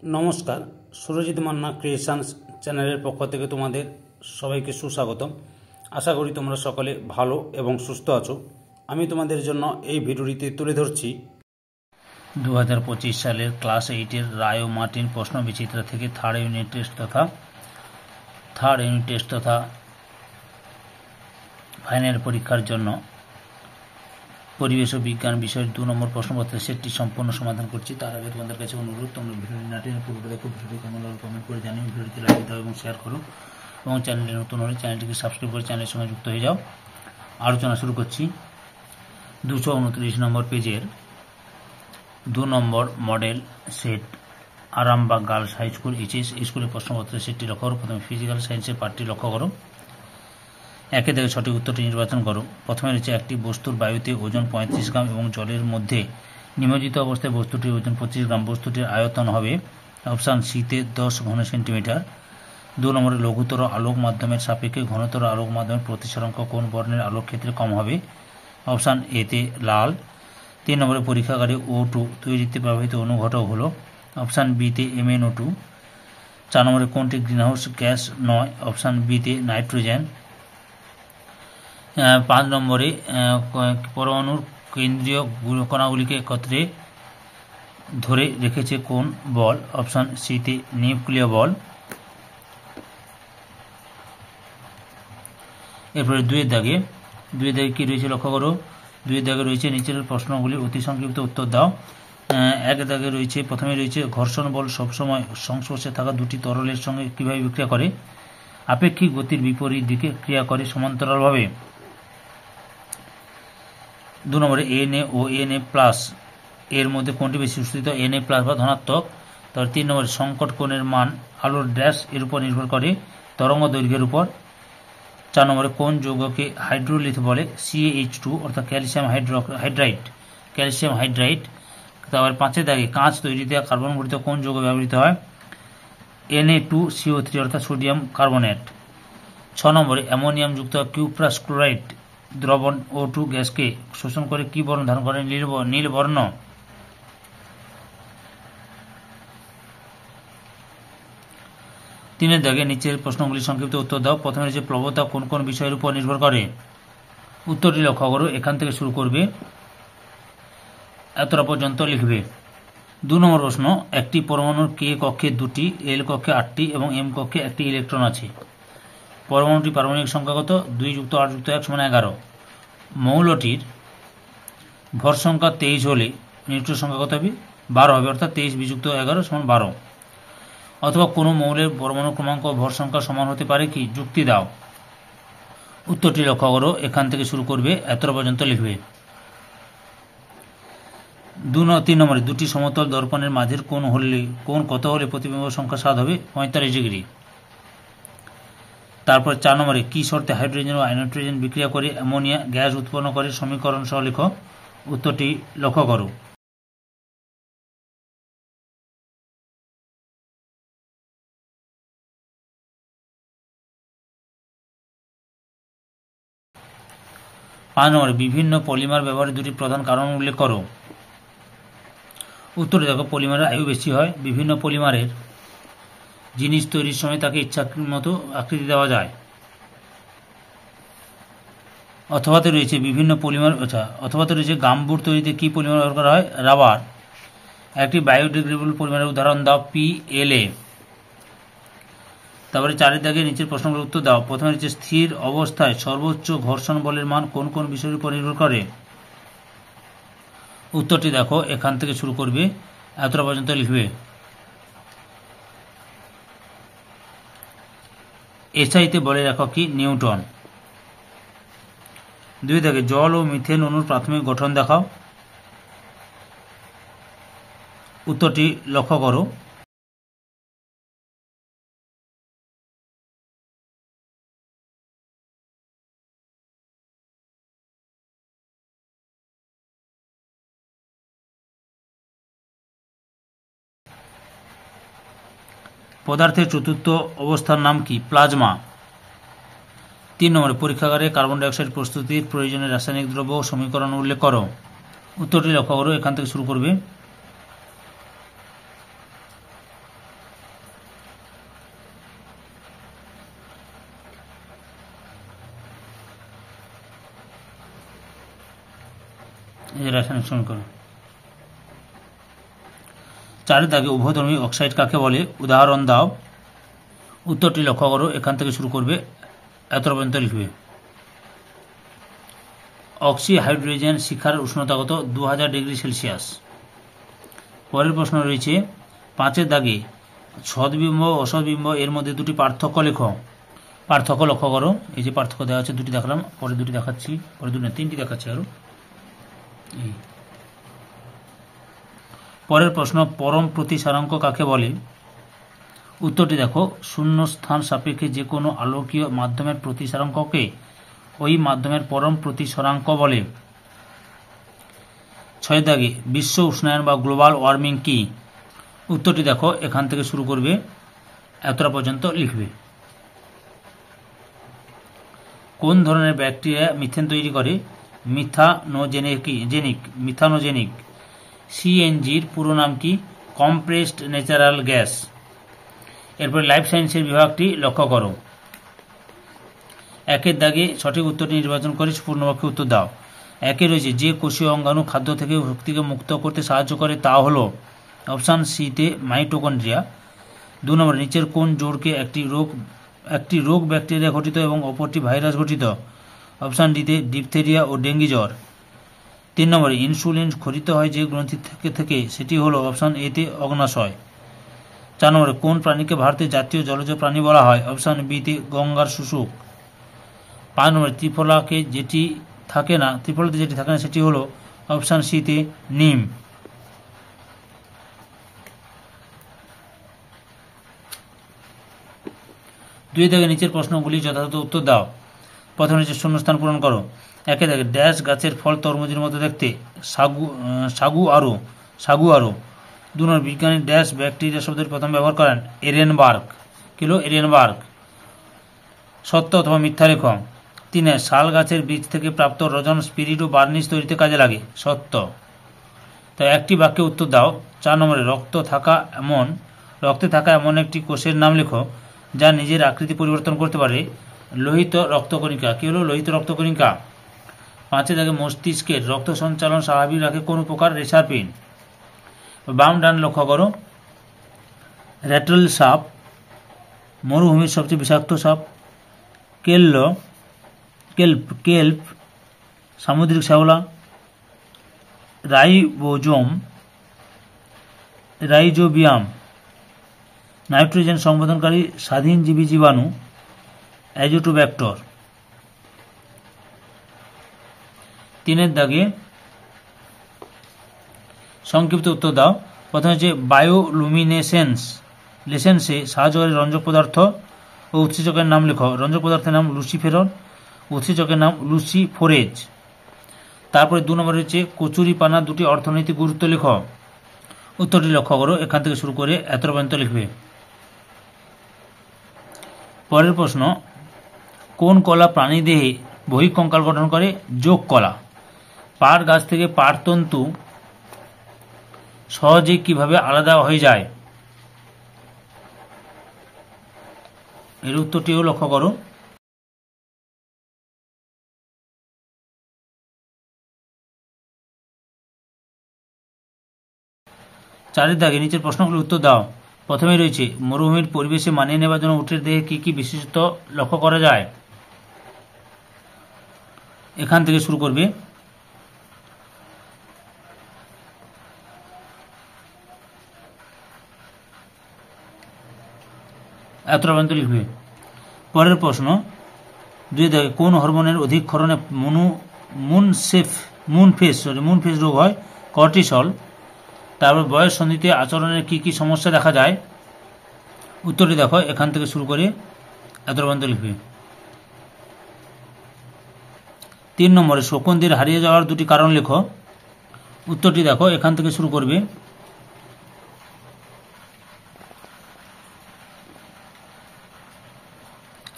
নমস্কার, সুরজিৎ মান্না ক্রিয়েশনস চ্যানেলের পক্ষ থেকে তোমাদের সবাইকে সুস্বাগতম। আশা করি তোমরা সকলে ভালো এবং সুস্থ আছো। আমি তোমাদের জন্য এই ভিডিওটিতে তুলে ধরছি 2025 সালের ক্লাস 8-এর রায় ও মার্টিন প্রশ্ন বিচিত্রা থেকে থার্ড ইউনিট টেস্ট তথা ফাইনাল পরীক্ষার জন্য পরিবেশ ও বিজ্ঞান বিষয়ের 2 নম্বর প্রশ্নপত্রের সেটটি সম্পূর্ণ সমাধান করছি। তার আগে তোমাদের কাছে অনুরোধ, তোমরা ভিডিওটি না টেনে পুরোটা দেখো। ভিডিওটি কেমন লাগলো কমেন্ট করে জানিও, ভিডিওটিতে লাইক দাও এবং শেয়ার করো, এবং চ্যানেলে নতুন হলে চ্যানেলটিকে সাবস্ক্রাইব করে চ্যানেলের সঙ্গে যুক্ত হয়ে যাও। আলোচনা শুরু করছি। 229 নম্বর পেজের 2 number model set Arambagh girls high school HS স্কুলের প্রশ্নপত্রের সেটটি লক্ষ্য করো। প্রথমে ফিজিক্যাল সায়েন্সের পার্টটি লক্ষ্য করো। একে থেকে সঠিক উত্তরটি নির্বাচন করো। প্রথমে রয়েছে একটি বস্তুর বায়ুতে ওজন 35 গ্রাম এবং জলের মধ্যে নিমজ্জিত অবস্থায় বস্তুটির ওজন 25 গ্রাম। বস্তুটির আয়তন হবে অপশান সিতে 10 ঘন সেন্টিমিটার। 2 নম্বরে লঘুতর আলোক মাধ্যমের সাপেক্ষে ঘনতর আলোক মাধ্যমের প্রতিসরাঙ্ক কোন বর্ণের আলোক ক্ষেত্রে কম হবে? অপশান এতে লাল। 3 নম্বরে পরীক্ষাগারে O2 তৈরিতে ব্যবহৃত অনুঘটক হল অপশান বিতে MnO2। 4 নম্বরে কোনটি গ্রিনহাউস গ্যাস নয়? অপশান বিতে নাইট্রোজেন। 5 নম্বরে পরমাণুর কেন্দ্রীয় কণাগুলিকে একত্রে ধরে রেখেছে কোন বল? অপশান সিতে নিউক্লিয় বল। এরপরে 2 দাগে কি রয়েছে লক্ষ্য করো। 2 দাগে রয়েছে নিচের প্রশ্নগুলির অতি সংক্ষিপ্ত উত্তর দাও। 1 দাগে রয়েছে, প্রথমে রয়েছে ঘর্ষণ বল সবসময় সংস্পর্শে থাকা দুটি তরলের সঙ্গে কিভাবে বিক্রিয়া করে? আপেক্ষিক গতির বিপরীত দিকে ক্রিয়া করে সমান্তরালভাবে। 2 নম্বরে Na ও Na+ এর মধ্যে কোনটি বেশি সূচিত? Na+ বা ধনাত্মক। তারপর 3 নম্বরে সংকট কোণের মান আলোর ড্যাশ এর উপর নির্ভর করে? তরঙ্গ দৈর্ঘ্যের উপর। 4 নম্বরে কোন যৌগকে হাইড্রোলিথ বলে? CaH2 অর্থাৎ ক্যালসিয়াম হাইড্রাইড। তারপর 5 দাগে কাঁচ তৈরিতে কার্বন গঠিত কোন যৌগ ব্যবহৃত হয়? Na2CO3 অর্থাৎ সোডিয়াম কার্বনেট। 6 নম্বরে অ্যামোনিয়াম যুক্ত কিউপ্রাস ক্লোরাইড দ্রবণ O2 গ্যাসকে শোষণ করে কি বর্ণ ধারণ করে? নীল বর্ণ। 3 দাগে নিচের প্রশ্নগুলির সংক্ষিপ্ত উত্তর দাও। প্রথমে রয়েছে প্লবতা কোন কোন বিষয়ের উপর নির্ভর করে? উত্তরটি লক্ষ্য করো। এখান থেকে শুরু করবে, এতটা পর্যন্ত লিখবে। 2 নম্বর প্রশ্ন, একটি পরমাণুর K কক্ষে 2টি, L কক্ষে 8টি এবং M কক্ষে 1টি ইলেকট্রন আছে। পরমাণুটির পারমাণবিক সংখ্যা কত? 2 + 8 + 1 = 11। মৌলটির ভর সংখ্যা 23 হলে নিউট্রন সংখ্যা কত হবে? 12 হবে, অর্থাৎ 23 - 11 = 12। অথবা কোনো মৌলের পরমাণু ক্রমাঙ্ক ভর সংখ্যা সমান হতে পারে কি? যুক্তি দাও। উত্তরটি লক্ষ্য করো। এখান থেকে শুরু করবে, এতটা পর্যন্ত লিখবে। 3 নম্বরে দুটি সমতল দর্পণের মাঝের কোণ কত হলে প্রতিবিম্ব সংখ্যা 7 হবে? 45 ডিগ্রি। তারপর 4 নম্বরে কি শর্তে হাইড্রোজেন ও নাইট্রোজেন বিক্রিয়া করে অ্যামোনিয়া গ্যাস উৎপন্ন করে? সমীকরণ সহ লেখো। উত্তরটি লক্ষ্য করো। নম্বরে বিভিন্ন পলিমার ব্যবহারের দুটি প্রধান কারণ উল্লেখ করো। উত্তরে দেখো, পলিমারের আয়ু বেশি হয়। বিভিন্ন পলিমারের জিনিস তৈরির সময় তাকে ইচ্ছা মতো আকৃতি দেওয়া যায়। অথবাতে রয়েছে গামবুট তৈরিতে কি পলিমার ব্যবহার করা হয়? রাবার। একটি বায়োডিগ্রেডেবল পলিমারের উদাহরণ দাও। PLA। তারপরে 4 দাগে নিচের প্রশ্নগুলোর উত্তর দাও। প্রথমে রয়েছে স্থির অবস্থায় সর্বোচ্চ ঘর্ষণ বলের মান কোন কোন বিষয়ের উপর নির্ভর করে? উত্তরটি দেখো। এখান থেকে শুরু করবে, এতটা পর্যন্ত লিখবে। SI-তে বলের একক কি? নিউটন। 2 দাগে জল ও মিথেন অণুর প্রাথমিক গঠন দেখাও। উত্তরটি লক্ষ্য করো। পদার্থের চতুর্থ অবস্থার নাম কি? প্লাজমা। 3 নম্বরে পরীক্ষাগারে কার্বন ডাইঅক্সাইড প্রস্তুতির প্রয়োজনীয় রাসায়নিক দ্রব্য ও সমীকরণ উল্লেখ করো। উত্তরটি লক্ষ্য করো। এখান থেকে শুরু করবে। এই যে রাসায়নিক সমীকরণ। 4 দাগে উভধর্মী অক্সাইড কাকে বলে, উদাহরণ দাও। উত্তরটি লক্ষ্য করো, এখান থেকে শুরু করবে, এত পর্যন্ত লিখবে। অক্সি হাইড্রোজেন শিখার উষ্ণতা কত, 2000 ডিগ্রি সেলসিয়াস। পরের প্রশ্ন রয়েছে 5 দাগে সদ্বিম্ব ও অসদ্বিম্ব এর মধ্যে দুটি পার্থক্য লেখো। পার্থক্য লক্ষ্য করো, এই যে পার্থক্য দেওয়া আছে, দুটি দেখালাম, পরে দুটি দেখাচ্ছি, পরে দুটি না, 3টি দেখাচ্ছি আরো। পরের প্রশ্ন, পরম প্রতিসারাঙ্ক কাকে বলে। উত্তরটি দেখো, শূন্য স্থান সাপেক্ষে যে কোনো আলোকীয় মাধ্যমের প্রতিসারাঙ্ককে ওই মাধ্যমের পরম প্রতিসরাঙ্ক বলে। 6 দাগে বিশ্ব উষ্ণায়ন বা গ্লোবাল ওয়ার্মিং কি। উত্তরটি দেখো, এখান থেকে শুরু করবে, এতটা পর্যন্ত লিখবে। কোন ধরনের ব্যাকটেরিয়া মিথেন তৈরি করে, মিথানোজেনিক। সিএনজির পুরো নাম কি, কম্প্রেসড ন্যাচারাল গ্যাস। এরপর লাইফ সায়েন্সের বিভাগটি লক্ষ্য করো। 1 দাগে সঠিক উত্তরটি নির্বাচন করে পূর্ণবাক্যে উত্তর দাও। 1 রয়েছে, যে কোষীয় অঙ্গাণু খাদ্য থেকে শক্তিকে মুক্ত করতে সাহায্য করে তা হলো, অপশান সিতে মাইটোকন্ড্রিয়া। 2 নম্বরে, নিচের কোন জোড়কে একটি রোগ ব্যাকটেরিয়া ঘটিত এবং অপরটি ভাইরাস ঘটিত, অপশান ডিতে ডিপথেরিয়া ও ডেঙ্গি জ্বর। 3 নম্বরে, ইনসুলিন খরিত হয় যে গ্রন্থি থেকে সেটি হলো, অপশান এতে অগ্নাশয়। 4 নম্বরে, কোন প্রাণীকে ভারতের জাতীয় জলজ প্রাণী বলা হয়, অপশান বিতে গঙ্গার শুশুক। 5 নম্বরে, ত্রিফলাতে যেটি থাকে না সেটি হলো, অপশান সিতে নিম। 2 দাগে নিচের প্রশ্নগুলি যথাযথ উত্তর দাও। প্রথমে হচ্ছে শূন্যস্থান পূরণ করো। 1 দাগে ড্যাশ গাছের ফল তরমুজের মতো দেখতে, সাগু আরো। 2 নম্বর, বিজ্ঞানী ড্যাশ ব্যাকটেরিয়া শব্দের প্রথম ব্যবহার করেন, এরেনবার্গ। সত্য অথবা মিথ্যা লেখ। 3 শাল গাছের বীজ থেকে প্রাপ্ত রজন স্পিরিট ও বার্নিশ তৈরিতে কাজে লাগে, সত্য। তাই একটি বাক্যে উত্তর দাও। 4 নম্বরে, রক্তে থাকা এমন একটি কোষের নাম লেখো যা নিজের আকৃতি পরিবর্তন করতে পারে, লোহিত রক্তকণিকা। কি হলো, লোহিত রক্তকণিকা। 5 দাগে মস্তিষ্কের রক্ত সঞ্চালন স্বাভাবিক রাখে কোন উপকার, রেসারপিন। বাম ডান লক্ষ্য করো। র্যাটল সাপ, মরুভূমির সবচেয়ে বিষাক্ত সাপ। কেল্প, সামুদ্রিক শ্যাওলা। রাইজোবিয়াম, নাইট্রোজেন সংবধনকারী স্বাধীনজীবী জীবাণু, অ্যাজোটোব্যাক্টর। 3 দাগে সংক্ষিপ্ত উত্তর দাও। প্রথমে হচ্ছে বায়োলুমিনেসেন্সে সাহায্যকারী রঞ্জক পদার্থ ও উৎসেচকের নাম লেখো। রঞ্জক পদার্থের নাম লুসিফেরন, উৎসেচকের নাম লুসিফোরেজ। তারপরে 2 নম্বরে হচ্ছে কচুরিপানা দুটি অর্থনৈতিক গুরুত্ব লেখো। উত্তরটি লক্ষ্য করো, এখান থেকে শুরু করে এত পর্যন্ত লিখবে। পরের প্রশ্ন, কোন কলা প্রাণীদেহে বহিঃকঙ্কাল গঠন করে, যোগ কলা। পাট গাছ থেকে পাট তন্তু সহজে কিভাবে আলাদা হয়ে যায়, এর উত্তরটিও লক্ষ্য করো। 4 দাগে নিচের প্রশ্নগুলোর উত্তর দাও। প্রথমে রয়েছে, মরুভূমির পরিবেশে মানিয়ে নেওয়ার জন্য উটের দেহে কি কি বিশেষত্ব লক্ষ্য করা যায়, এখান থেকে শুরু করবে। এতটা পর্যন্ত লিখবে। পরের প্রশ্ন, 2 দাগে কোন হরমোনের অধিক ক্ষরণে মুনফেস রোগ হয়, কর্টিসল। তারপর বয়স সন্ধিতে আচরণের কি কি সমস্যা দেখা যায়, উত্তরটি দেখো, এখান থেকে শুরু করে এতটা পর্যন্ত লিখবে। 3 নম্বরে, শকুনদের হারিয়ে যাওয়ার দুটি কারণ লেখো। উত্তরটি দেখো, এখান থেকে শুরু করবে।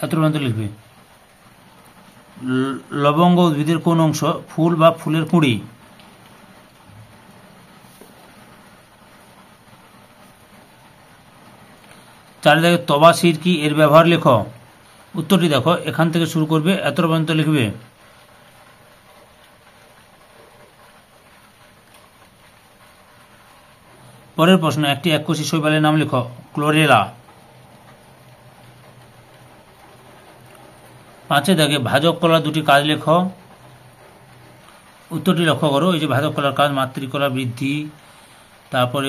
এতটা পর্যন্ত লিখবে। লবঙ্গ উদ্ভিদের কোন অংশ, ফুল বা ফুলের কুঁড়ি। 4 দাগে তবাশির কি, এর ব্যবহার লেখো। উত্তরটি দেখো, এখান থেকে শুরু করবে, এতটা পর্যন্ত লিখবে। পরের প্রশ্ন, একটি এককোষী শৈবালের নাম লেখো। ক্লোরেলা। 5 দাগে ভাজক কলার দুটি কাজ লেখো। উত্তরটি লক্ষ্য করো। এই যে ভাজক কলার কাজ, মাতৃকলা বৃদ্ধি, তারপরে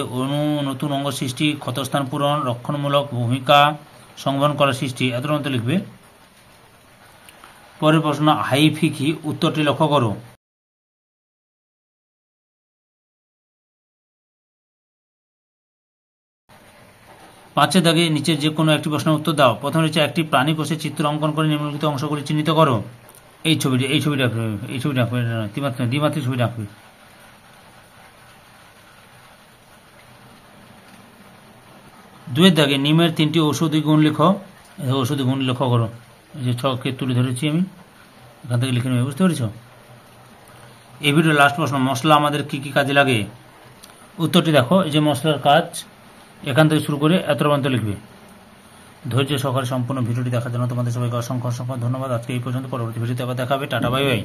নতুন অঙ্গ সৃষ্টি, ক্ষতস্থান পূরণ, রক্ষণমূলক ভূমিকা, সংবহন কলা সৃষ্টি, এত মতো লিখবে। পরের প্রশ্ন, হাইফি কি? উত্তরটি লক্ষ্য করো। পাঁচের দাগে নিচের যে কোনো একটি প্রশ্নের উত্তর দাও। প্রথমে হচ্ছে একটি প্রাণী কোষের চিত্র অঙ্কন করে নিম্নলিখিত অংশগুলি চিহ্নিত করো। এই ছবিটা আঁকবে, দ্বিমাত্রিক ছবিটা আঁকবে। দুয়ের দাগে নিমের 3টি ঔষধি গুণ লেখো। ঔষধি গুণ লক্ষ্য করো। এই যে ছকে তুলে ধরেছি আমি, এখান থেকে লিখে নেবে, বুঝতে পেরেছ? এই ভিডিওর লাস্ট প্রশ্ন, মশলা আমাদের কি কি কাজে লাগে? উত্তরটি দেখো। এই যে মশলার কাজ, এখান থেকে শুরু করে এত পর্যন্ত লিখবে। ধৈর্য সহকারে সম্পূর্ণ ভিডিওটি দেখার জন্য তোমাদের সবাইকে অসংখ্য অসংখ্য ধন্যবাদ। আজকে এই পর্যন্ত, পরবর্তী ভিডিওতে আবার দেখা হবে। Tata, bye bye.